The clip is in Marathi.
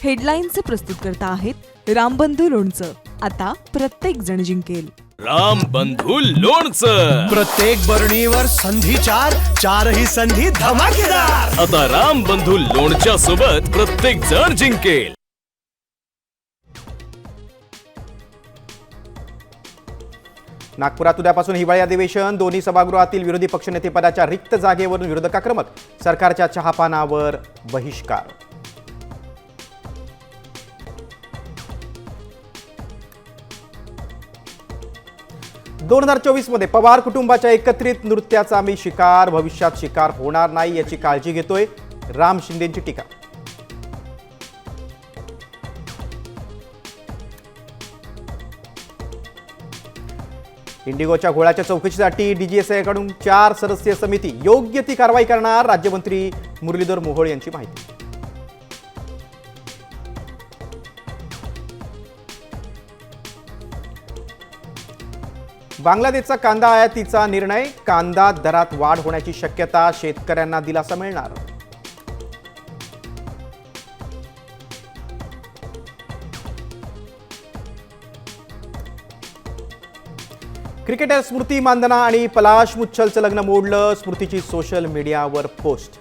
हेडलाईनचे प्रस्तुतकर्ता आहेत रामबंधू लोणचं. आता प्रत्येक जण जिंकेल. रामबंधू लोणचं. प्रत्येक बरणीवर संधी चार, चारही संधी धमाकेदार. आता रामबंधू लोणच्या सोबत प्रत्येक जण जिंकेल. नागपुरात उद्यापासून हिवाळी अधिवेशन. दोन्ही सभागृहातील विरोधी पक्षनेतेपदाच्या रिक्त जागेवरून विरोधक आक्रमक. सरकारच्या चहापानावर बहिष्कार. दोन 2024 मध्ये पवार कुटुंबाच्या एकत्रित नृत्याचा मी शिकार, भविष्यात शिकार होणार नाही याची काळजी घेतोय, राम शिंदेंची टीका. इंडिगोच्या घोळाच्या चौकशीसाठी डीजीसीएकडून 4 सदस्यीय समिती. योग्य ती कारवाई करणार, राज्यमंत्री मुरलीधर मोहोळ यांची माहिती. बांगलादेशचा कांदा आयातीचा निर्णय. कांदा दरात वाढ होण्याची शक्यता, शेतकऱ्यांना दिलासा मिळणार. क्रिकेटर स्मृती मानधना आणि पलाश मुच्छलचं लग्न मोडलं. स्मृतीची सोशल मीडियावर पोस्ट.